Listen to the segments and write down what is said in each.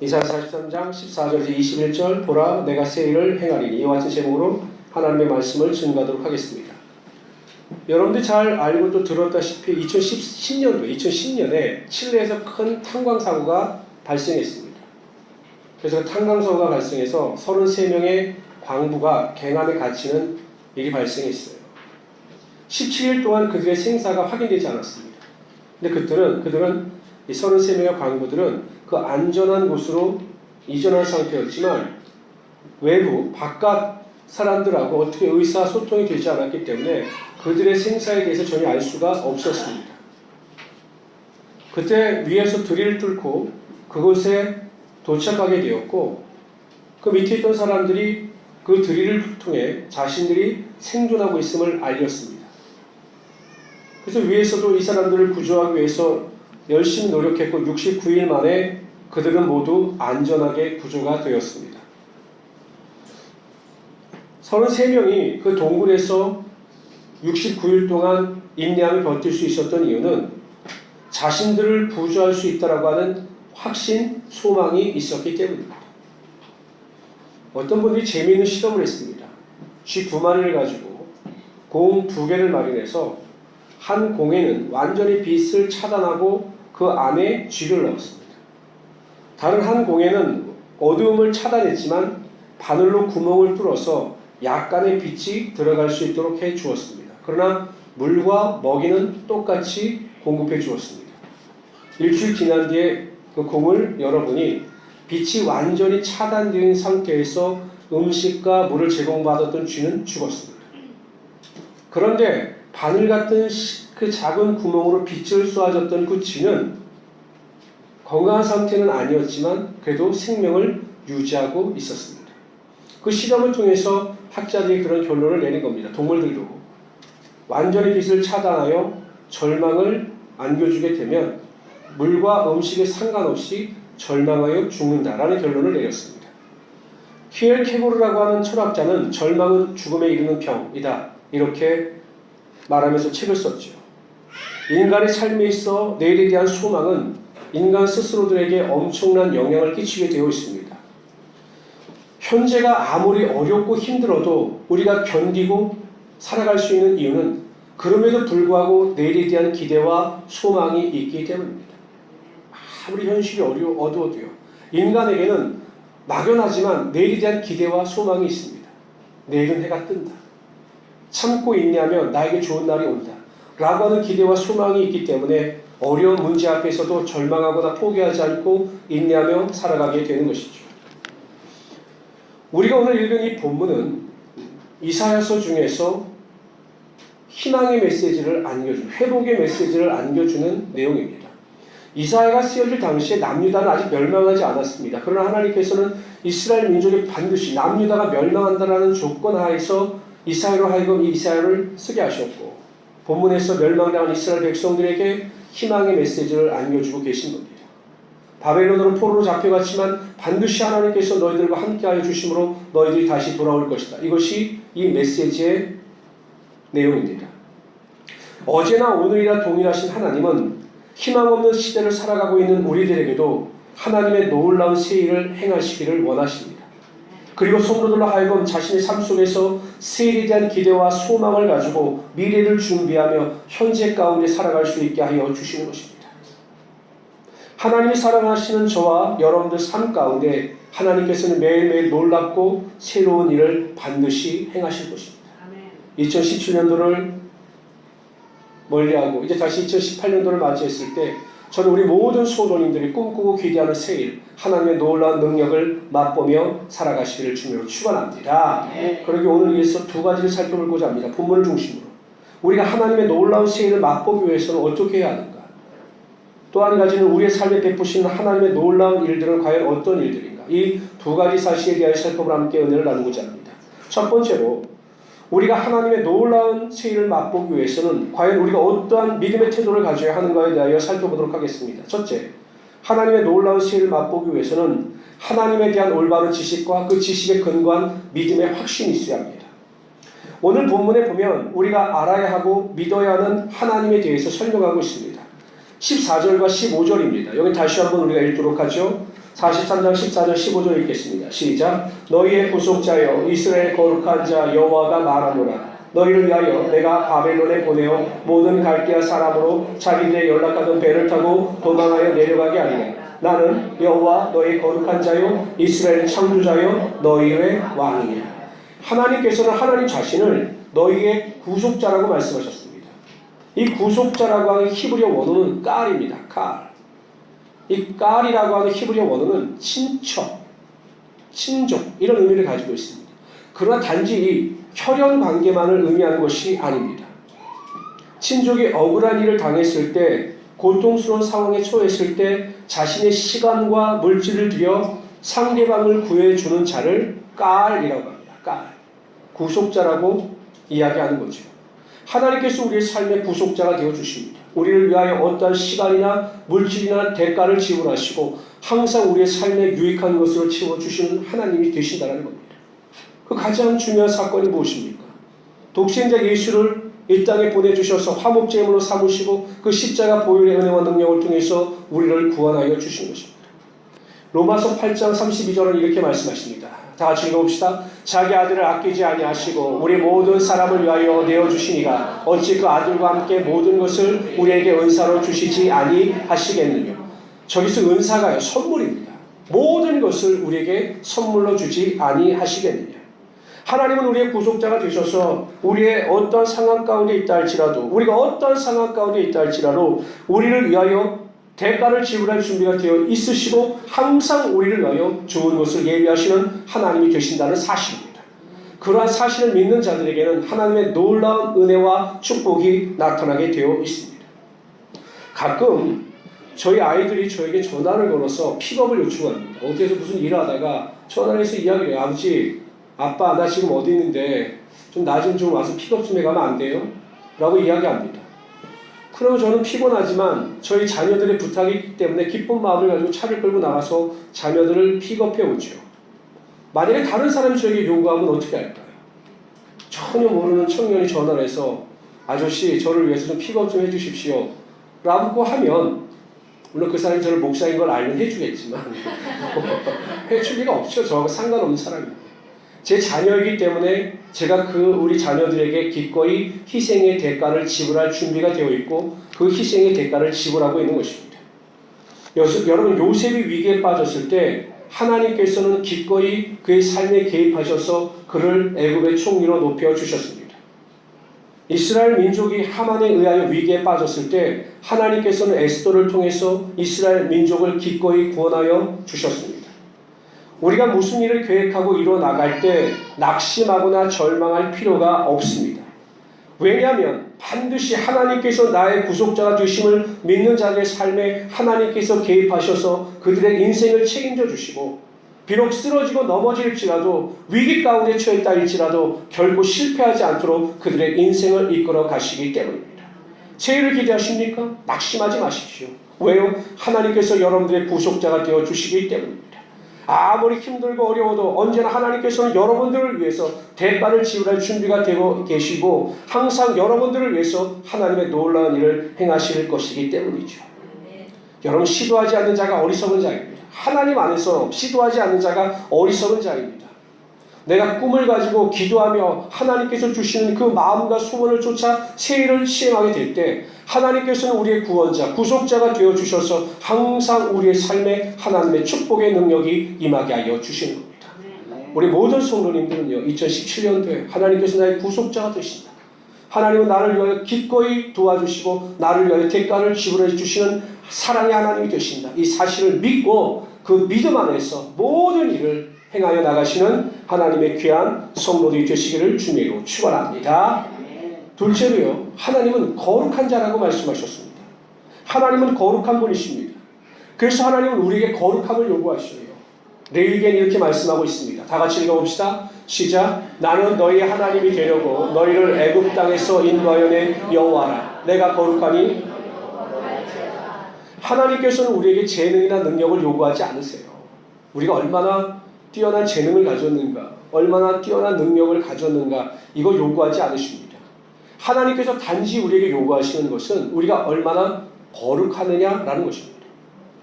이사야 43장 14절에서 21절 보라 내가 새 일을 행하리니 이와 같은 제목으로 하나님의 말씀을 증거하도록 하겠습니다. 여러분들이 잘 알고 또 들었다시피 2010년에 칠레에서 큰 탄광사고가 발생했습니다. 그래서 탄광사고가 발생해서 33명의 광부가 갱함에 갇히는 일이 발생했어요. 17일 동안 그들의 생사가 확인되지 않았습니다. 근데 그들은 이 33명의 광부들은 그 안전한 곳으로 이전한 상태였지만 외부 바깥 사람들하고 어떻게 의사소통이 되지 않았기 때문에 그들의 생사에 대해서 전혀 알 수가 없었습니다. 그때 위에서 드릴을 뚫고 그곳에 도착하게 되었고 그 밑에 있던 사람들이 그 드릴을 통해 자신들이 생존하고 있음을 알렸습니다. 그래서 위에서도 이 사람들을 구조하기 위해서 열심히 노력했고 69일 만에 그들은 모두 안전하게 구조가 되었습니다. 33명이 그 동굴에서 69일 동안 인내하며 버틸 수 있었던 이유는 자신들을 구조할 수 있다라고 하는 확신, 소망이 있었기 때문입니다. 어떤 분들이 재미있는 실험을 했습니다. 쥐 2마리를 가지고 공 2개를 마련해서 한 공에는 완전히 빛을 차단하고 그 안에 쥐를 넣었습니다. 다른 한 공에는 어두움을 차단했지만 바늘로 구멍을 뚫어서 약간의 빛이 들어갈 수 있도록 해 주었습니다. 그러나 물과 먹이는 똑같이 공급해 주었습니다. 일주일 지난 뒤에 그 공을 열어보니 빛이 완전히 차단된 상태에서 음식과 물을 제공받았던 쥐는 죽었습니다. 그런데 바늘 같은 그 작은 구멍으로 빛을 쏘아줬던 그 쥐는 건강한 상태는 아니었지만 그래도 생명을 유지하고 있었습니다. 그 실험을 통해서 학자들이 그런 결론을 내린 겁니다. 동물들도 완전히 빛을 차단하여 절망을 안겨주게 되면 물과 음식에 상관없이 절망하여 죽는다라는 결론을 내렸습니다. 키엘케고르라고 하는 철학자는 절망은 죽음에 이르는 병이다 이렇게 말하면서 책을 썼죠. 인간의 삶에 있어 내일에 대한 소망은 인간 스스로들에게 엄청난 영향을 끼치게 되어 있습니다. 현재가 아무리 어렵고 힘들어도 우리가 견디고 살아갈 수 있는 이유는 그럼에도 불구하고 내일에 대한 기대와 소망이 있기 때문입니다. 아무리 현실이 어두워도요. 인간에게는 막연하지만 내일에 대한 기대와 소망이 있습니다. 내일은 해가 뜬다. 참고 인내하면 나에게 좋은 날이 온다. 라고 하는 기대와 소망이 있기 때문에 어려운 문제 앞에서도 절망하거나 포기하지 않고 인내하며 살아가게 되는 것이죠. 우리가 오늘 읽은 이 본문은 이사야서 중에서 희망의 메시지를 안겨주는, 회복의 메시지를 안겨주는 내용입니다. 이사야가 쓰여질 당시에 남유다는 아직 멸망하지 않았습니다. 그러나 하나님께서는 이스라엘 민족이 반드시 남유다가 멸망한다라는 조건 하에서 이사야로 하여금 이 이사야를 쓰게 하셨고 본문에서 멸망당한 이스라엘 백성들에게 희망의 메시지를 안겨주고 계신 겁니다. 바벨론으로 포로로 잡혀갔지만 반드시 하나님께서 너희들과 함께하여 주심으로 너희들이 다시 돌아올 것이다. 이것이 이 메시지의 내용입니다. 어제나 오늘이나 동일하신 하나님은 희망 없는 시대를 살아가고 있는 우리들에게도 하나님의 놀라운 새 일을 행하시기를 원하십니다. 그리고 성도들로 하여금 자신의 삶 속에서 새 일에 대한 기대와 소망을 가지고 미래를 준비하며 현재 가운데 살아갈 수 있게 하여 주시는 것입니다. 하나님이 사랑하시는 저와 여러분들 삶 가운데 하나님께서는 매일매일 놀랍고 새로운 일을 반드시 행하실 것입니다. 2017년도를 멀리하고 이제 다시 2018년도를 맞이했을 때 저는 우리 모든 소도님들이 꿈꾸고 기대하는 새 일, 하나님의 놀라운 능력을 맛보며 살아가시기를 주님으로 축원합니다. 그러기 오늘 위해서 2가지를 살펴보고자 합니다. 본문을 중심으로 우리가 하나님의 놀라운 새 일을 맛보기 위해서는 어떻게 해야 하는가? 또 한 가지는 우리의 삶에 베푸시는 하나님의 놀라운 일들은 과연 어떤 일들인가? 이 2가지 사실에 대하여 살펴보며 함께 은혜를 나누고자 합니다. 첫 번째로 우리가 하나님의 놀라운 새 일을 맛보기 위해서는 과연 우리가 어떠한 믿음의 태도를 가져야 하는가에 대하여 살펴보도록 하겠습니다. 첫째, 하나님의 놀라운 새 일을 맛보기 위해서는 하나님에 대한 올바른 지식과 그 지식에 근거한 믿음의 확신이 있어야 합니다. 오늘 본문에 보면 우리가 알아야 하고 믿어야 하는 하나님에 대해서 설명하고 있습니다. 14절과 15절입니다. 여기 다시 한번 우리가 읽도록 하죠. 43장 14절 15절 읽겠습니다. 시작. 너희의 구속자여 이스라엘 거룩한 자 여호와가 말하노라. 너희를 위하여 내가 바벨론에 보내어 모든 갈대아 사람으로 자기들의 연락하던 배를 타고 도망하여 내려가게 하리라. 나는 여호와 너희 거룩한 자요 이스라엘 창조자요 너희의 왕이니라. 하나님께서는 하나님 자신을 너희의 구속자라고 말씀하셨습니다. 이 구속자라고 하는 히브리어 원어는 깔입니다. 깔. 이 깔이라고 하는 히브리어 원어는 친척, 친족 이런 의미를 가지고 있습니다. 그러나 단지 이 혈연 관계만을 의미하는 것이 아닙니다. 친족이 억울한 일을 당했을 때, 고통스러운 상황에 처했을 때 자신의 시간과 물질을 들여 상대방을 구해주는 자를 깔이라고 합니다. 깔. 구속자라고 이야기하는 거죠. 하나님께서 우리의 삶의 구속자가 되어주십니다. 우리를 위하여 어떠한 시간이나 물질이나 대가를 지불하시고 항상 우리의 삶에 유익한 것으로 채워주시는 하나님이 되신다는 겁니다. 그 가장 중요한 사건이 무엇입니까? 독생자 예수를 이 땅에 보내주셔서 화목제물로 삼으시고 그 십자가 보혈의 은혜와 능력을 통해서 우리를 구원하여 주신 것입니다. 로마서 8장 32절은 이렇게 말씀하십니다. 다 같이 읽어봅시다. 자기 아들을 아끼지 아니하시고 우리 모든 사람을 위하여 내어주시니가 어찌 그 아들과 함께 모든 것을 우리에게 은사로 주시지 아니하시겠느냐. 저기서 은사가요 선물입니다. 모든 것을 우리에게 선물로 주지 아니하시겠느냐. 하나님은 우리의 구속자가 되셔서 우리의 어떤 상황 가운데 있다 할지라도 우리가 어떤 상황 가운데 있다 할지라도 우리를 위하여 대가를 지불할 준비가 되어 있으시고 항상 우리를 위하여 좋은 것을 예비하시는 하나님이 되신다는 사실입니다. 그러한 사실을 믿는 자들에게는 하나님의 놀라운 은혜와 축복이 나타나게 되어 있습니다. 가끔 저희 아이들이 저에게 전화를 걸어서 픽업을 요청합니다. 어디에서 무슨 일을 하다가 전화를 해서 이야기를 해요. 아버지, 아빠 나 지금 어디 있는데 좀 낮은 좀 와서 픽업 좀 해가면 안 돼요? 라고 이야기합니다. 그러면 저는 피곤하지만 저희 자녀들의 부탁이기 때문에 기쁜 마음을 가지고 차를 끌고 나가서 자녀들을 픽업해 오죠. 만약에 다른 사람이 저에게 요구하면 어떻게 할까요? 전혀 모르는 청년이 전화를 해서 아저씨 저를 위해서 좀 픽업 좀 해주십시오 라고 하면 물론 그 사람이 저를 목사인 걸 알면 해주겠지만 해줄 리가 없죠. 저하고 상관없는 사람입니다. 제 자녀이기 때문에 제가 우리 자녀들에게 기꺼이 희생의 대가를 지불할 준비가 되어 있고 그 희생의 대가를 지불하고 있는 것입니다. 여러분 요셉이 위기에 빠졌을 때 하나님께서는 기꺼이 그의 삶에 개입하셔서 그를 애굽의 총리로 높여주셨습니다. 이스라엘 민족이 하만에 의하여 위기에 빠졌을 때 하나님께서는 에스더를 통해서 이스라엘 민족을 기꺼이 구원하여 주셨습니다. 우리가 무슨 일을 계획하고 이루어 나갈 때 낙심하거나 절망할 필요가 없습니다. 왜냐하면 반드시 하나님께서 나의 구속자가 되심을 믿는 자들의 삶에 하나님께서 개입하셔서 그들의 인생을 책임져 주시고 비록 쓰러지고 넘어질지라도 위기 가운데 처했다 할지라도 결코 실패하지 않도록 그들의 인생을 이끌어 가시기 때문입니다. 새해를 기대하십니까? 낙심하지 마십시오. 왜요? 하나님께서 여러분들의 구속자가 되어 주시기 때문입니다. 아무리 힘들고 어려워도 언제나 하나님께서는 여러분들을 위해서 대가를 지불할 준비가 되고 계시고 항상 여러분들을 위해서 하나님의 놀라운 일을 행하실 것이기 때문이죠. 여러분 시도하지 않는 자가 어리석은 자입니다. 하나님 안에서 시도하지 않는 자가 어리석은 자입니다. 내가 꿈을 가지고 기도하며 하나님께서 주시는 그 마음과 소원을 쫓아 새해를 시행하게 될 때 하나님께서는 우리의 구원자, 구속자가 되어주셔서 항상 우리의 삶에 하나님의 축복의 능력이 임하게 하여 주시는 겁니다. 우리 모든 성도님들은요 2017년도에 하나님께서 나의 구속자가 되신다. 하나님은 나를 위하여 기꺼이 도와주시고 나를 위하여 대가를 지불해 주시는 사랑의 하나님이 되신다. 이 사실을 믿고 그 믿음 안에서 모든 일을 행하여 나가시는 하나님의 귀한 성도들이 되시기를 주님으로 축원합니다. 둘째로요, 하나님은 거룩한 자라고 말씀하셨습니다. 하나님은 거룩한 분이십니다. 그래서 하나님은 우리에게 거룩함을 요구하시네요. 레위기에는 이렇게 말씀하고 있습니다. 다 같이 읽어봅시다. 시작. 나는 너희 하나님이 되려고 너희를 애굽 땅에서 인도하여 낸 여호와라. 내가 거룩하니. 하나님께서는 우리에게 재능이나 능력을 요구하지 않으세요. 우리가 얼마나 뛰어난 재능을 가졌는가, 얼마나 뛰어난 능력을 가졌는가, 이거 요구하지 않으십니다. 하나님께서 단지 우리에게 요구하시는 것은 우리가 얼마나 거룩하느냐라는 것입니다.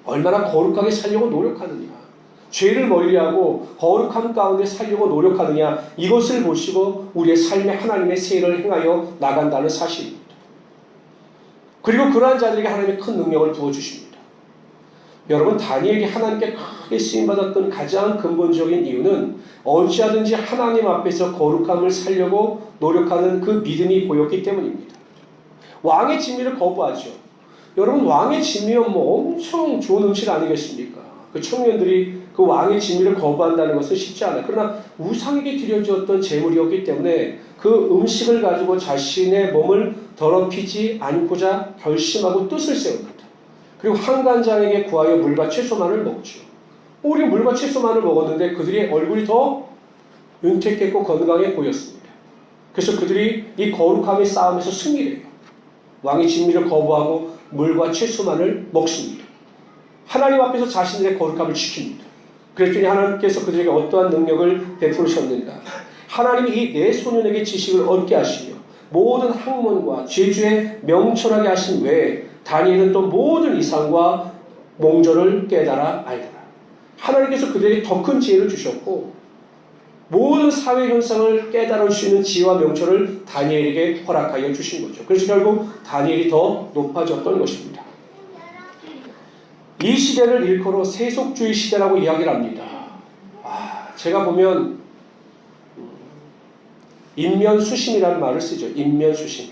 얼마나 거룩하게 살려고 노력하느냐, 죄를 멀리하고 거룩함 가운데 살려고 노력하느냐, 이것을 보시고 우리의 삶에 하나님의 세일을 행하여 나간다는 사실입니다. 그리고 그러한 자들에게 하나님의 큰 능력을 부어주십니다. 여러분, 다니엘이 하나님께 크게 쓰임받았던 가장 근본적인 이유는 어찌하든지 하나님 앞에서 거룩함을 살려고 노력하는 그 믿음이 보였기 때문입니다. 왕의 진미를 거부하죠. 여러분, 왕의 진미면 엄청 좋은 음식 아니겠습니까? 그 청년들이 그 왕의 진미를 거부한다는 것은 쉽지 않아요. 그러나 우상에게 드려졌던 제물이었기 때문에 그 음식을 가지고 자신의 몸을 더럽히지 않고자 결심하고 뜻을 세웁니다. 그리고 한간장에게 구하여 물과 채소만을 먹죠. 우리 물과 채소만을 먹었는데 그들의 얼굴이 더 윤택했고 건강해 보였습니다. 그래서 그들이 이 거룩함의 싸움에서 승리를 해요. 왕의 진미를 거부하고 물과 채소만을 먹습니다. 하나님 앞에서 자신들의 거룩함을 지킵니다. 그랬더니 하나님께서 그들에게 어떠한 능력을 베푸셨는가? 하나님이 이 네 소년에게 지식을 얻게 하시며 모든 학문과 죄주에 명철하게 하신 외에 다니엘은 또 모든 이상과 몽절을 깨달아 알더라. 하나님께서 그들에게 더 큰 지혜를 주셨고 모든 사회 현상을 깨달을 수 있는 지혜와 명철을 다니엘에게 허락하여 주신 거죠. 그래서 결국 다니엘이 더 높아졌던 것입니다. 이 시대를 일컬어 세속주의 시대라고 이야기를 합니다. 제가 보면 인면수심이라는 말을 쓰죠. 인면수심.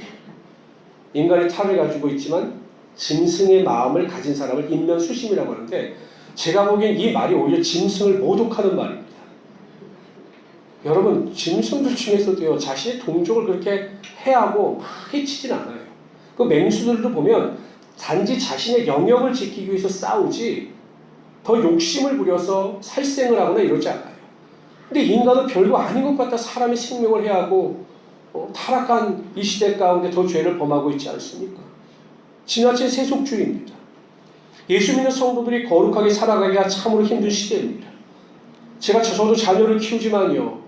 인간의 탈을 가지고 있지만 짐승의 마음을 가진 사람을 인면수심이라고 하는데, 제가 보기엔 이 말이 오히려 짐승을 모독하는 말입니다. 여러분, 짐승들 중에서도요, 자신의 동족을 그렇게 해하고 해치진 않아요. 그 맹수들도 보면 단지 자신의 영역을 지키기 위해서 싸우지 더 욕심을 부려서 살생을 하거나 이러지 않아요. 근데 인간은 별거 아닌 것 같아 사람의 생명을 해하고 타락한 이 시대 가운데 더 죄를 범하고 있지 않습니까? 지나친 세속주의입니다. 예수 믿는 성도들이 거룩하게 살아가기가 참으로 힘든 시대입니다. 저도 자녀를 키우지만요,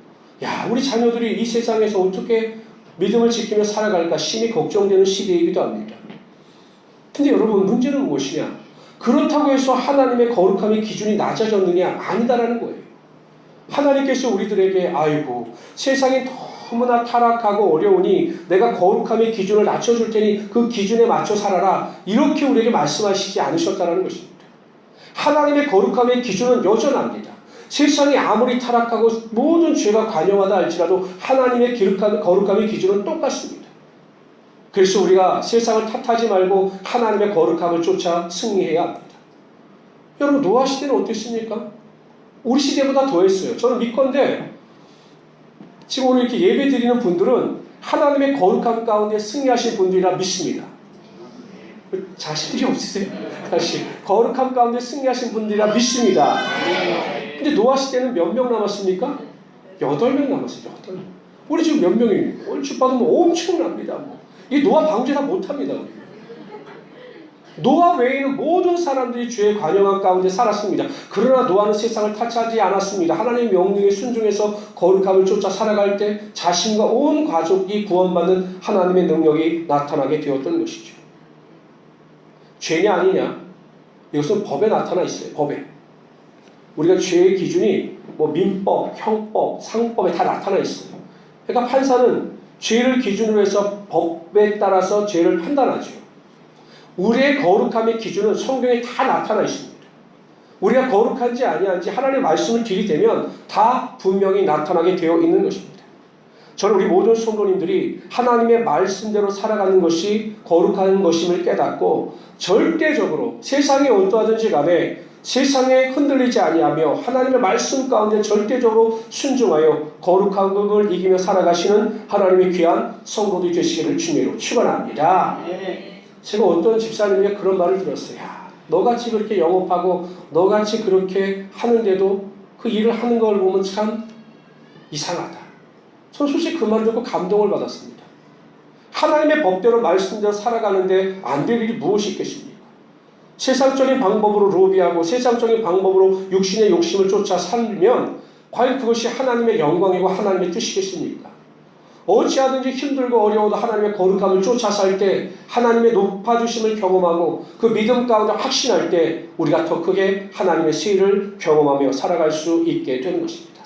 우리 자녀들이 이 세상에서 어떻게 믿음을 지키며 살아갈까 심히 걱정되는 시대이기도 합니다. 근데 여러분, 문제는 무엇이냐? 그렇다고 해서 하나님의 거룩함의 기준이 낮아졌느냐? 아니다라는 거예요. 하나님께서 우리들에게 세상이 너무나 타락하고 어려우니 내가 거룩함의 기준을 낮춰줄 테니 그 기준에 맞춰 살아라, 이렇게 우리에게 말씀하시지 않으셨다는 것입니다. 하나님의 거룩함의 기준은 여전합니다. 세상이 아무리 타락하고 모든 죄가 관영하다 할지라도 하나님의 거룩함의 기준은 똑같습니다. 그래서 우리가 세상을 탓하지 말고 하나님의 거룩함을 쫓아 승리해야 합니다. 여러분, 노아 시대는 어땠습니까? 우리 시대보다 더했어요. 저는 믿건데 지금 오늘 이렇게 예배 드리는 분들은 하나님의 거룩함 가운데 승리하신 분들이라 믿습니다. 자신들이 없으세요? 다시, 거룩함 가운데 승리하신 분들이라 믿습니다. 근데 노아 시대는 몇 명 남았습니까? 8명 남았어요. 8명. 우리 지금 몇 명입니까? 얼추 받으면 엄청납니다. 이 노아 방제 다 못합니다. 노아 외에는 모든 사람들이 죄의 관영한 가운데 살았습니다. 그러나 노아는 세상을 타치하지 않았습니다. 하나님의 명령에 순종해서 거룩함을 쫓아 살아갈 때 자신과 온 가족이 구원받는 하나님의 능력이 나타나게 되었던 것이죠. 죄냐 아니냐? 이것은 법에 나타나 있어요. 법에. 우리가 죄의 기준이 민법, 형법, 상법에 다 나타나 있어요. 그러니까 판사는 죄를 기준으로 해서 법에 따라서 죄를 판단하죠. 우리의 거룩함의 기준은 성경에 다 나타나 있습니다. 우리가 거룩한지 아니한지 하나님의 말씀을 들이대면 다 분명히 나타나게 되어 있는 것입니다. 저는 우리 모든 성도님들이 하나님의 말씀대로 살아가는 것이 거룩한 것임을 깨닫고 절대적으로 세상이 어떠하든지 간에 세상에 흔들리지 아니하며 하나님의 말씀 가운데 절대적으로 순종하여 거룩한 것을 이기며 살아가시는 하나님의 귀한 성도들이 되시기를 주님으로 축원합니다. 제가 어떤 집사님에게 그런 말을 들었어요. 너같이 그렇게 영업하고 너같이 그렇게 하는데도 그 일을 하는 걸 보면 참 이상하다. 저는 솔직히 그 말을 듣고 감동을 받았습니다. 하나님의 법대로 말씀대로 살아가는데 안 될 일이 무엇이 있겠습니까? 세상적인 방법으로 로비하고 세상적인 방법으로 육신의 욕심을 쫓아 살면 과연 그것이 하나님의 영광이고 하나님의 뜻이겠습니까? 어찌하든지 힘들고 어려워도 하나님의 거룩함을 쫓아 살 때, 하나님의 높아주심을 경험하고 그 믿음 가운데 확신할 때 우리가 더 크게 하나님의 세일을 경험하며 살아갈 수 있게 되는 것입니다.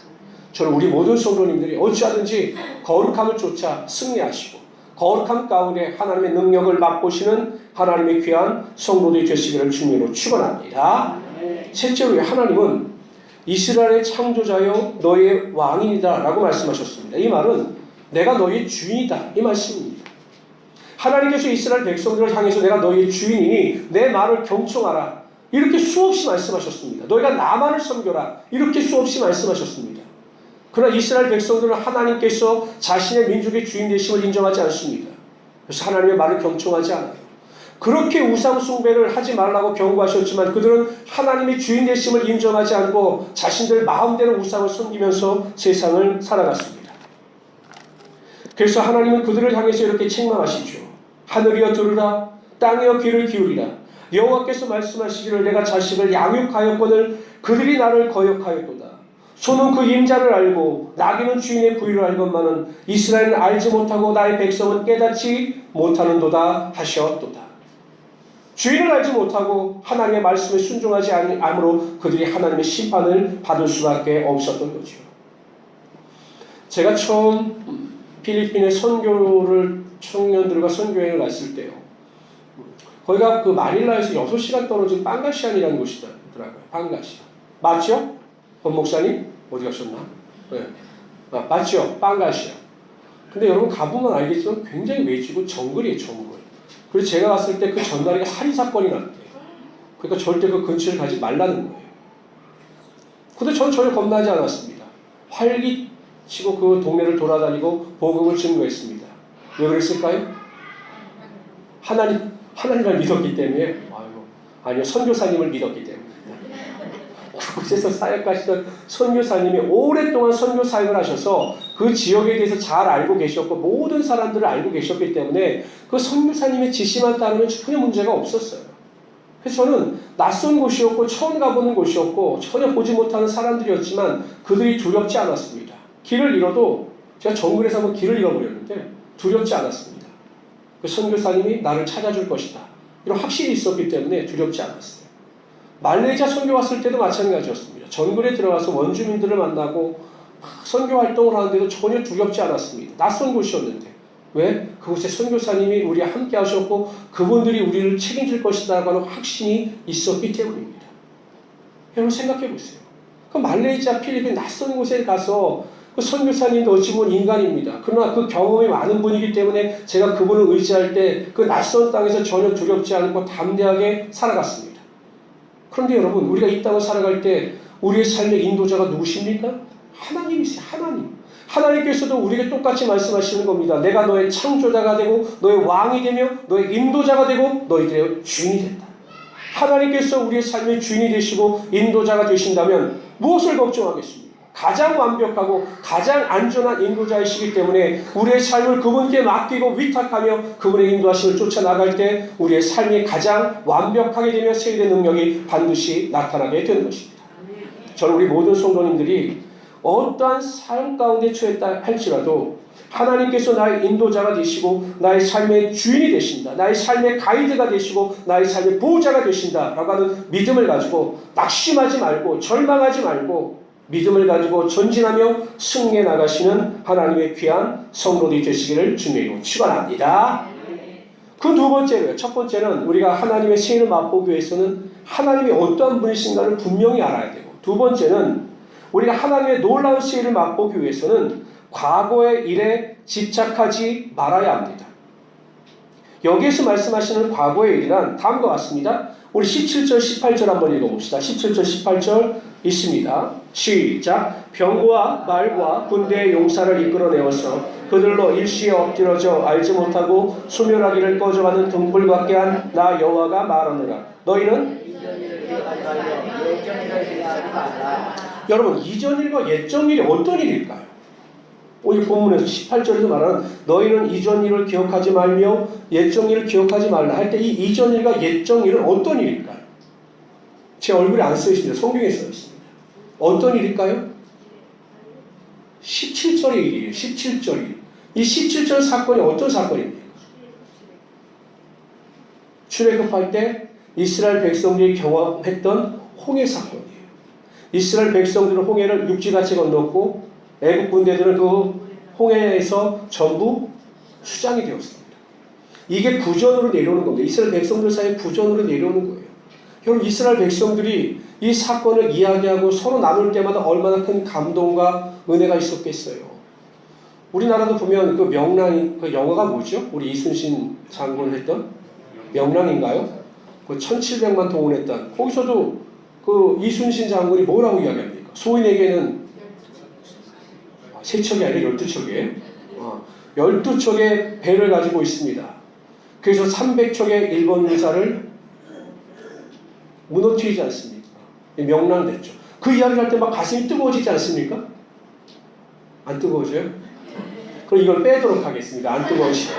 저는 우리 모든 성도님들이 어찌하든지 거룩함을 쫓아 승리하시고 거룩함 가운데 하나님의 능력을 맛보시는 하나님의 귀한 성도들이 되시기를 주님으로 축원합니다. 셋째로 하나님은 이스라엘의 창조자여 너의 왕이다 라고 말씀하셨습니다. 이 말은 내가 너의 주인이다 이 말씀입니다. 하나님께서 이스라엘 백성들을 향해서 내가 너의 주인이니 내 말을 경청하라 이렇게 수없이 말씀하셨습니다. 너희가 나만을 섬겨라 이렇게 수없이 말씀하셨습니다. 그러나 이스라엘 백성들은 하나님께서 자신의 민족의 주인 되심을 인정하지 않습니다. 그래서 하나님의 말을 경청하지 않아요. 그렇게 우상 숭배를 하지 말라고 경고하셨지만 그들은 하나님의 주인 되심을 인정하지 않고 자신들 마음대로 우상을 섬기면서 세상을 살아갔습니다. 그래서 하나님은 그들을 향해서 이렇게 책망하시죠. 하늘이여 들으라, 땅이여 귀를 기울이라. 여호와께서 말씀하시기를 내가 자식을 양육하였거늘 그들이 나를 거역하였도다. 소는 그 임자를 알고 나귀는 주인의 부위를 알건만은 이스라엘은 알지 못하고 나의 백성은 깨닫지 못하는도다 하셨도다. 주인을 알지 못하고 하나님의 말씀에 순종하지 않으므로 그들이 하나님의 심판을 받을 수밖에 없었던 거죠. 제가 처음 필리핀에 선교를 청년들과 선교여행을 갔을 때요. 거기가 그 마닐라에서 6시간 떨어진 판가시안이라는 곳이더라고요. 판가시안. 맞죠? 권 목사님? 어디 가셨나? 네. 맞죠? 판가시안. 근데 여러분 가보면 알겠지만 굉장히 외지고 정글이에요. 정글. 그래서 제가 갔을 때 그 전날에 살인 사건이 났대요. 그러니까 절대 그 근처를 가지 말라는 거예요. 근데 저는 전혀 겁나지 않았습니다. 활기치고 그 동네를 돌아다니고 복음을 증거했습니다. 왜 그랬을까요? 하나님을 믿었기 때문에. 아니요, 선교사님을 믿었기 때문에. 그곳에서 사역하시던 선교사님이 오랫동안 선교 사역을 하셔서 그 지역에 대해서 잘 알고 계셨고 모든 사람들을 알고 계셨기 때문에 그 선교사님의 지시만 따르면 전혀 문제가 없었어요. 그래서 저는 낯선 곳이었고 처음 가보는 곳이었고 전혀 보지 못하는 사람들이었지만 그들이 두렵지 않았습니다. 길을 잃어도 제가 정글에서 한번 길을 잃어버렸는데 두렵지 않았습니다. 그 선교사님이 나를 찾아줄 것이다 이런 확신이 있었기 때문에 두렵지 않았어요. 말레이시아 선교 왔을 때도 마찬가지였습니다. 정글에 들어가서 원주민들을 만나고 선교 활동을 하는데도 전혀 두렵지 않았습니다. 낯선 곳이었는데. 왜? 그곳에 선교사님이 우리와 함께 하셨고 그분들이 우리를 책임질 것이다 라는 확신이 있었기 때문입니다. 여러분 생각해 보세요. 그 말레이시아, 필리핀 낯선 곳에 가서 그 선교사님도 어찌 보면 인간입니다. 그러나 그 경험이 많은 분이기 때문에 제가 그분을 의지할 때 그 낯선 땅에서 전혀 두렵지 않고 담대하게 살아갔습니다. 그런데 여러분 우리가 이 땅을 살아갈 때 우리의 삶의 인도자가 누구십니까? 하나님이세요. 하나님. 하나님께서도 우리에게 똑같이 말씀하시는 겁니다. 내가 너의 창조자가 되고 너의 왕이 되며 너의 인도자가 되고 너희들의 주인이 된다. 하나님께서 우리의 삶의 주인이 되시고 인도자가 되신다면 무엇을 걱정하겠습니까? 가장 완벽하고 가장 안전한 인도자이시기 때문에 우리의 삶을 그분께 맡기고 위탁하며 그분의 인도하심을 쫓아나갈 때 우리의 삶이 가장 완벽하게 되며 세일의 능력이 반드시 나타나게 되는 것입니다. 저는 우리 모든 성도님들이 어떠한 삶 가운데 처했다 할지라도 하나님께서 나의 인도자가 되시고 나의 삶의 주인이 되신다. 나의 삶의 가이드가 되시고 나의 삶의 보호자가 되신다라고 하는 믿음을 가지고 낙심하지 말고 절망하지 말고 믿음을 가지고 전진하며 승리해 나가시는 하나님의 귀한 성도들이 되시기를 주님으로 축원합니다. 그 두 번째로요. 첫 번째는 우리가 하나님의 세일을 맛보기 위해서는 하나님이 어떠한 분이신가를 분명히 알아야 되고 두 번째는 우리가 하나님의 놀라운 세일을 맛보기 위해서는 과거의 일에 집착하지 말아야 합니다. 여기에서 말씀하시는 과거의 일이란 다음과 같습니다. 우리 17절 18절 한번 읽어봅시다. 17절 18절 있습니다. 시작. 병거와 말과 군대의 용사를 이끌어내어서 그들로 일시에 엎드러져 알지 못하고 소멸하기를 꺼져가는 등불 같게 한 나 여호와가 말하노라. 너희는 여러분 이전 일과 옛전 일이 어떤 일일까요? 오늘 본문에서 18절에서 말하는 너희는 이전 일을 기억하지 말며 옛전 일을 기억하지 말라 할 때 이 이전 일과 옛전 일은 어떤 일일까요? 제 얼굴에 안 써 있습니다. 성경에 써 있습니다. 어떤 일일까요? 17절의 일이에요. 17절이. 이 17절 사건이 어떤 사건입니까? 출애굽할 때 이스라엘 백성들이 경험했던 홍해 사건이에요. 이스라엘 백성들은 홍해를 육지같이 건넜고 애국 군대들은 그 홍해에서 전부 수장이 되었습니다. 이게 구전으로 내려오는 겁니다. 이스라엘 백성들 사이에 구전으로 내려오는 거예요. 여러분, 이스라엘 백성들이 이 사건을 이야기하고 서로 나눌 때마다 얼마나 큰 감동과 은혜가 있었겠어요. 우리나라도 보면 그 명랑, 그 영화가 뭐죠? 우리 이순신 장군 했던 명랑인가요? 그 1700만 동원했던, 거기서도 그 이순신 장군이 뭐라고 이야기합니까? 소인에게는 세 척이 아니라 12척이에요. 12척의 배를 가지고 있습니다. 그래서 300척의 일본 군사를 무너뜨리지 않습니까? 명랑됐죠. 그 이야기를 할 때 막 가슴이 뜨거워지지 않습니까? 안 뜨거워져요? 그럼 이걸 빼도록 하겠습니다. 안 뜨거워지죠.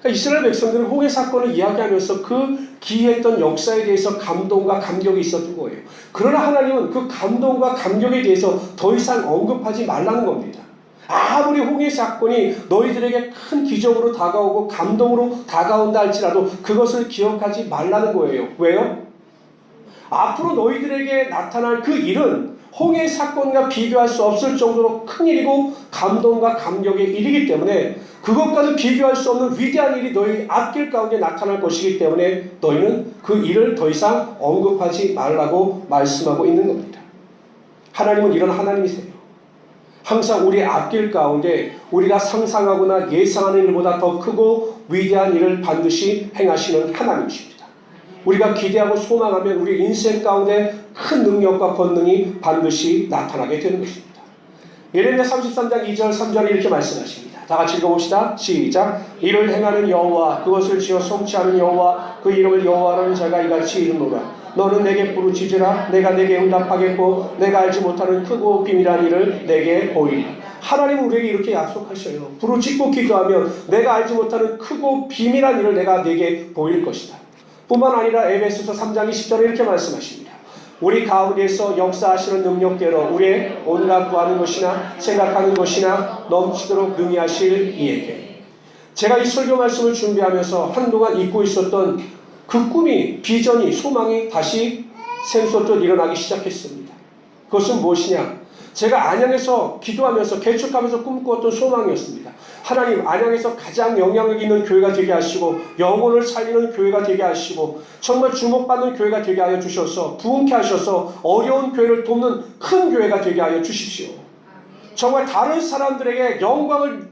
그러니까 이스라엘 백성들은 홍해 사건을 이야기하면서 그 기이했던 역사에 대해서 감동과 감격이 있었던 거예요. 그러나 하나님은 그 감동과 감격에 대해서 더 이상 언급하지 말라는 겁니다. 아무리 홍해 사건이 너희들에게 큰 기적으로 다가오고 감동으로 다가온다 할지라도 그것을 기억하지 말라는 거예요. 왜요? 앞으로 너희들에게 나타날 그 일은 홍해 사건과 비교할 수 없을 정도로 큰 일이고 감동과 감격의 일이기 때문에 그것과는 비교할 수 없는 위대한 일이 너희 앞길 가운데 나타날 것이기 때문에 너희는 그 일을 더 이상 언급하지 말라고 말씀하고 있는 겁니다. 하나님은 이런 하나님이세요. 항상 우리 앞길 가운데 우리가 상상하거나 예상하는 일보다 더 크고 위대한 일을 반드시 행하시는 하나님이십니다. 우리가 기대하고 소망하면 우리 인생 가운데 큰 능력과 권능이 반드시 나타나게 되는 것입니다. 예레미야 33장 2절 3절에 이렇게 말씀하십니다. 다 같이 읽어봅시다. 시작. 이를 행하는 여호와, 그것을 지어 성취하는 여호와, 그 이름을 여호와라는 자가 이같이 이르노라. 너는 내게 부르짖으라. 내가 내게 응답하겠고 내가 알지 못하는 크고 비밀한 일을 내게 보이리라. 하나님은 우리에게 이렇게 약속하셔요. 부르짖고 기도하면 내가 알지 못하는 크고 비밀한 일을 내가 내게 보일 것이다. 뿐만 아니라 에베소서 3장 20절에 이렇게 말씀하십니다. 우리 가운데서 역사하시는 능력대로 우리의 온갖 구하는 것이나 생각하는 것이나 넘치도록 능히 하실 이에게. 제가 이 설교 말씀을 준비하면서 한동안 잊고 있었던 그 꿈이, 비전이, 소망이 다시 샘솟듯 일어나기 시작했습니다. 그것은 무엇이냐? 제가 안양에서 기도하면서 개척하면서 꿈꾸었던 소망이었습니다. 하나님, 안양에서 가장 영향력 있는 교회가 되게 하시고 영혼을 살리는 교회가 되게 하시고 정말 주목받는 교회가 되게 하여 주셔서 부흥케 하셔서 어려운 교회를 돕는 큰 교회가 되게 하여 주십시오. 정말 다른 사람들에게 영광을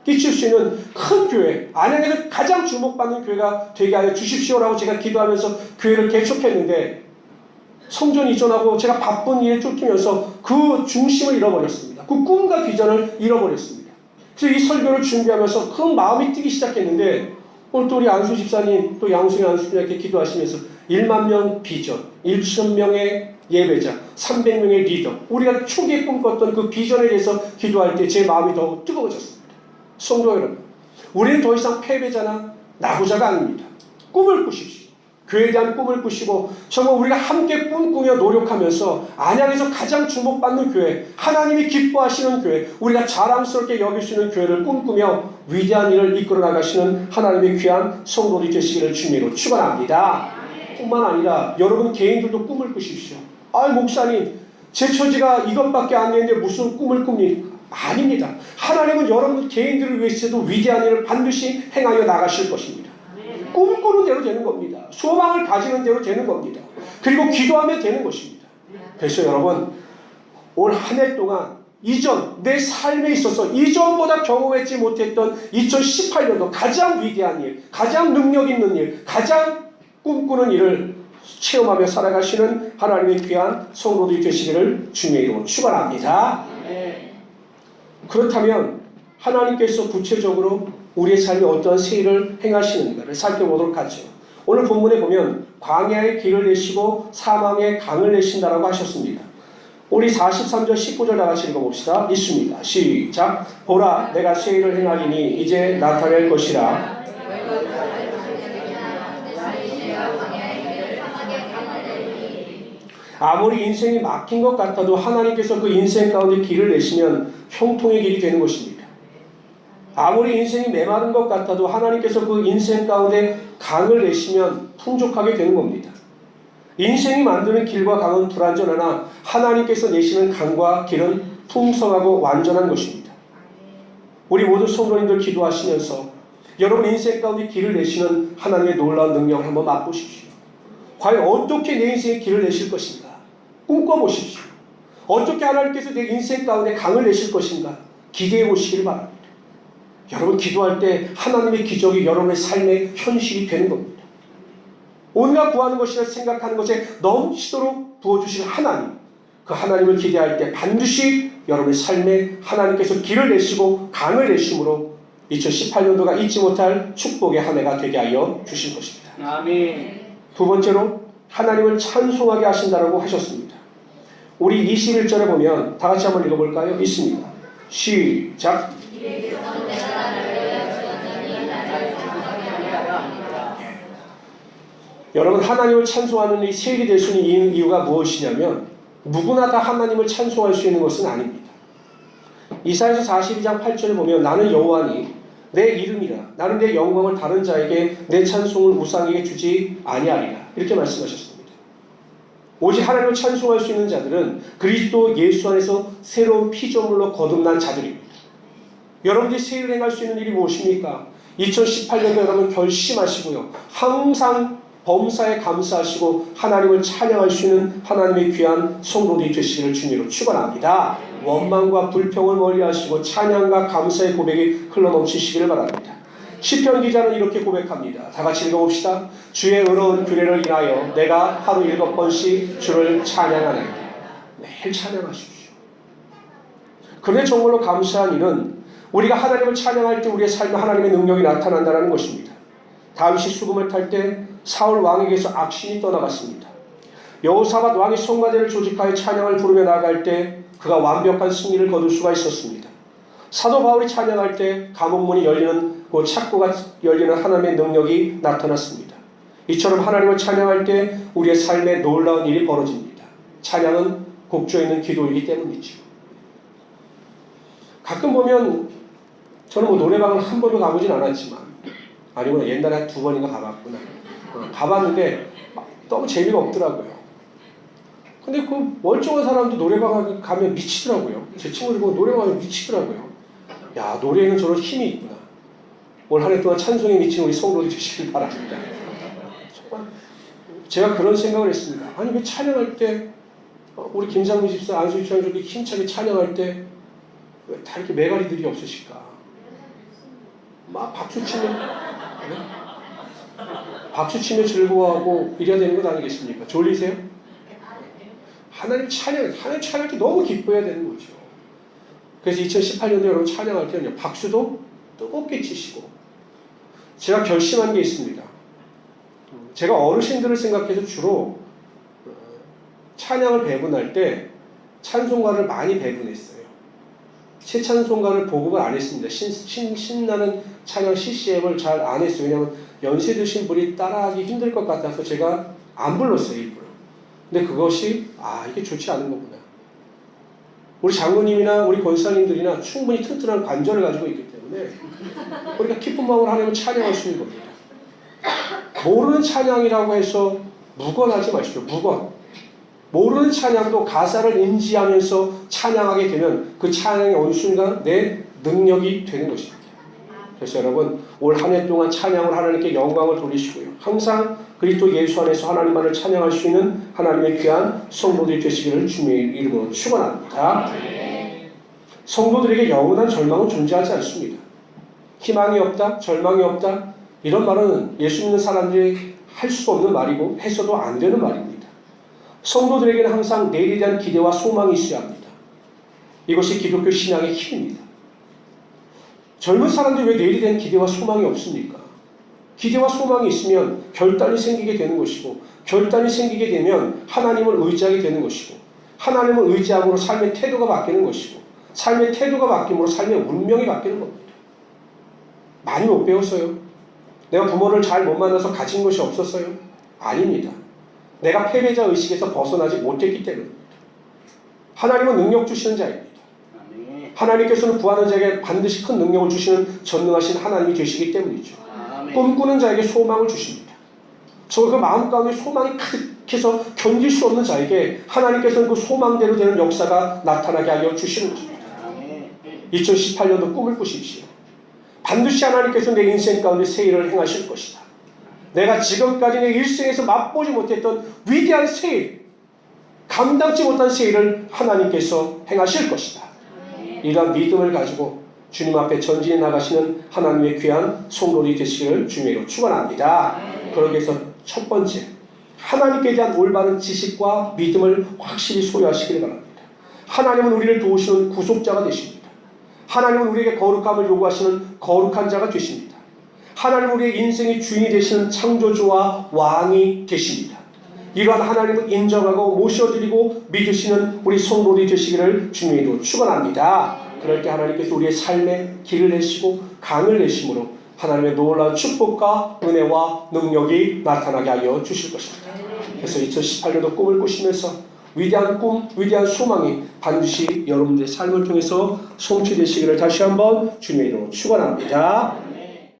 끼칠 수 있는 큰 교회, 안양에서 가장 주목받는 교회가 되게 하여 주십시오라고 제가 기도하면서 교회를 개척했는데 성전 이전하고 제가 바쁜 일에 쫓기면서 그 중심을 잃어버렸습니다. 그 꿈과 비전을 잃어버렸습니다. 그래서 이 설교를 준비하면서 큰 마음이 뛰기 시작했는데 오늘 또 우리 안수 집사님, 또 양순이 안수님께 기도하시면서 1만 명 비전, 1,000명의 예배자, 300명의 리더, 우리가 초기에 꿈꿨던 그 비전에 대해서 기도할 때 제 마음이 더 뜨거워졌습니다. 성도 여러분, 우리는 더 이상 패배자나 나부자가 아닙니다. 꿈을 꾸십시오. 교회에 대한 꿈을 꾸시고 정말 우리가 함께 꿈꾸며 노력하면서 안양에서 가장 주목받는 교회, 하나님이 기뻐하시는 교회, 우리가 자랑스럽게 여길 수 있는 교회를 꿈꾸며 위대한 일을 이끌어 나가시는 하나님의 귀한 성도들이 되시기를 주님으로 축원합니다. 뿐만 아니라 여러분 개인들도 꿈을 꾸십시오. 목사님, 제 처지가 이것밖에 안 되는데 무슨 꿈을 꿉니까? 아닙니다. 하나님은 여러분 개인들을 위해서도 위대한 일을 반드시 행하여 나가실 것입니다. 꿈꾸는 대로 되는 겁니다. 소망을 가지는 대로 되는 겁니다. 그리고 기도하면 되는 것입니다. 그래서 여러분, 올 한 해 동안 내 삶에 있어서 이전보다 경험하지 못했던 2018년도 가장 위대한 일, 가장 능력 있는 일, 가장 꿈꾸는 일을 체험하며 살아가시는 하나님의 귀한 성도들이 되시기를 주님의 이름으로 축원합니다. 그렇다면 하나님께서 구체적으로 우리의 삶에 어떤 새 일을 행하시는가를 살펴보도록 하죠. 오늘 본문에 보면 광야의 길을 내시고 사망의 강을 내신다라고 하셨습니다. 우리 43절 19절 다 같이 읽어봅시다. 있습니다. 시작. 보라, 내가 새 일을 행하리니 이제 나타낼 것이라. 아무리 인생이 막힌 것 같아도 하나님께서 그 인생 가운데 길을 내시면 형통의 길이 되는 것입니다. 아무리 인생이 메마른 것 같아도 하나님께서 그 인생 가운데 강을 내시면 풍족하게 되는 겁니다. 인생이 만드는 길과 강은 불완전하나 하나님께서 내시는 강과 길은 풍성하고 완전한 것입니다. 우리 모든 성도님들 기도하시면서 여러분 인생 가운데 길을 내시는 하나님의 놀라운 능력을 한번 맛보십시오. 과연 어떻게 내 인생의 길을 내실 것인가? 꿈꿔보십시오. 어떻게 하나님께서 내 인생 가운데 강을 내실 것인가? 기대해 보시길 바랍니다. 여러분 기도할 때 하나님의 기적이 여러분의 삶의 현실이 되는 겁니다. 온갖 구하는 것이라 생각하는 것에 넘치도록 부어주실 하나님, 그 하나님을 기대할 때 반드시 여러분의 삶에 하나님께서 길을 내시고 강을 내심으로 2018년도가 잊지 못할 축복의 한 해가 되게 하여 주실 것입니다. 아멘. 두 번째로 하나님을 찬송하게 하신다라고 하셨습니다. 우리 21절에 보면 다 같이 한번 읽어볼까요? 있습니다. 시작. 여러분 하나님을 찬송하는 이 세일이 될 수 있는 이유가 무엇이냐면 누구나 다 하나님을 찬송할 수 있는 것은 아닙니다. 이사야서 42장 8절에 보면 나는 여호와니 내 이름이라 나는 내 영광을 다른 자에게 내 찬송을 우상에게 주지 아니하리라 이렇게 말씀하셨습니다. 오직 하나님을 찬송할 수 있는 자들은 그리스도 예수 안에서 새로운 피조물로 거듭난 자들입니다. 여러분들이 세일을 행할 수 있는 일이 무엇입니까? 2018년도 여러분 결심하시고요. 항상 범사에 감사하시고 하나님을 찬양할 수 있는 하나님의 귀한 성도들이 되시기를 주님으로 축원합니다. 원망과 불평을 멀리하시고 찬양과 감사의 고백이 흘러넘치시기를 바랍니다. 시편 기자는 이렇게 고백합니다. 다 같이 읽어봅시다. 주의 의로운 규례를 인하여 내가 하루 7번씩 주를 찬양하나이다. 매일 찬양하십시오. 그런데 정말로 감사한 일은 우리가 하나님을 찬양할 때 우리의 삶에 하나님의 능력이 나타난다는 것입니다. 다윗이 수금을 탈 때 사울 왕에게서 악신이 떠나갔습니다. 여호사밧 왕이 성가대를 조직하여 찬양을 부르며 나아갈 때 그가 완벽한 승리를 거둘 수가 있었습니다. 사도 바울이 찬양할 때 감옥문이 열리는 그 창고가 열리는 하나님의 능력이 나타났습니다. 이처럼 하나님을 찬양할 때 우리의 삶에 놀라운 일이 벌어집니다. 찬양은 곡조에 있는 기도이기 때문이죠. 가끔 보면 저는 노래방을 한 번도 가보진 않았지만 아니구나 옛날에 2번인가 가봤구나. 가봤는데 너무 재미가 없더라고요. 근데 그 멀쩡한 사람도 노래방 가면 미치더라고요. 제 친구들 보고 노래방 가면 미치더라고요. 야, 노래에는 저런 힘이 있구나. 올 한 해 동안 찬송에 미친 우리 성도들이 되시길 바랍니다. 정말 제가 그런 생각을 했습니다. 아니 왜 찬양할 때 우리 김상민 집사, 안수희 집사님 저렇게 힘차게 찬양할 때 왜 다 이렇게 매가리들이 없으실까? 막 박수 치며 즐거워하고 이래야 되는 것 아니겠습니까? 졸리세요? 하나님 찬양할 때 너무 기뻐해야 되는 거죠. 그래서 2018년도 여러분 찬양할 때는요, 박수도 뜨겁게 치시고, 제가 결심한 게 있습니다. 제가 어르신들을 생각해서 주로 찬양을 배분할 때 찬송가를 많이 배분했어요. 새 찬송가를 보급을 안 했습니다. 신나는 찬양 CCM을 잘 안 했어요. 왜냐하면 연세 드신 분이 따라하기 힘들 것 같아서 제가 안 불렀어요, 일부러. 근데 그것이 이게 좋지 않은 거구나. 우리 장로님이나 우리 권사님들이나 충분히 튼튼한 관절을 가지고 있기 때문에 우리가 기쁜 마음으로 하나님을 찬양할 수 있는 겁니다. 모르는 찬양이라고 해서 묵언하지 마십시오. 묵언. 모르는 찬양도 가사를 인지하면서 찬양하게 되면 그 찬양의 어느 순간 내 능력이 되는 것입니다. 그래서 여러분 올 한 해 동안 찬양을 하나님께 영광을 돌리시고요. 항상 그리스도 예수 안에서 하나님만을 찬양할 수 있는 하나님의 귀한 성도들이 되시기를 주님의 이름으로 축원합니다. 성도들에게 영원한 절망은 존재하지 않습니다. 희망이 없다, 절망이 없다 이런 말은 예수 믿는 사람들이 할 수 없는 말이고 해서도 안 되는 말입니다. 성도들에게는 항상 내일에 대한 기대와 소망이 있어야 합니다. 이것이 기독교 신앙의 힘입니다. 젊은 사람들이 왜 내일에 대한 기대와 소망이 없습니까? 기대와 소망이 있으면 결단이 생기게 되는 것이고, 결단이 생기게 되면 하나님을 의지하게 되는 것이고, 하나님을 의지함으로 삶의 태도가 바뀌는 것이고, 삶의 태도가 바뀜으로 삶의 운명이 바뀌는 겁니다. 많이 못 배웠어요? 내가 부모를 잘 못 만나서 가진 것이 없었어요? 아닙니다. 내가 패배자 의식에서 벗어나지 못했기 때문입니다. 하나님은 능력 주시는 자입니다. 하나님께서는 구하는 자에게 반드시 큰 능력을 주시는 전능하신 하나님이 되시기 때문이죠. 꿈꾸는 자에게 소망을 주십니다. 저 그 마음 가운데 소망이 가득해서 견딜 수 없는 자에게 하나님께서는 그 소망대로 되는 역사가 나타나게 하여 주시는 것입니다. 2018년도 꿈을 꾸십시오. 반드시 하나님께서 내 인생 가운데 새 일을 행하실 것이다. 내가 지금까지 내 일생에서 맛보지 못했던 위대한 새 일, 감당치 못한 새 일을 하나님께서 행하실 것이다. 이러한 믿음을 가지고 주님 앞에 전진해 나가시는 하나님의 귀한 성도들이 되시기를 주님으로 축원합니다. 그러기 위해서 첫 번째, 하나님께 대한 올바른 지식과 믿음을 확실히 소유하시기를 바랍니다. 하나님은 우리를 도우시는 구속자가 되십니다. 하나님은 우리에게 거룩함을 요구하시는 거룩한 자가 되십니다. 하나님은 우리의 인생의 주인이 되시는 창조주와 왕이 되십니다. 이러한 하나님을 인정하고 모셔드리고 믿으시는 우리 성도들이 되시기를 주님으로 축원합니다. 그럴 때 하나님께서 우리의 삶에 길을 내시고 강을 내심으로 하나님의 놀라운 축복과 은혜와 능력이 나타나게 하여 주실 것입니다. 그래서 2018년도 꿈을 꾸시면서 위대한 꿈, 위대한 소망이 반드시 여러분들의 삶을 통해서 성취되시기를 다시 한번 주님의 이름으로 축원합니다.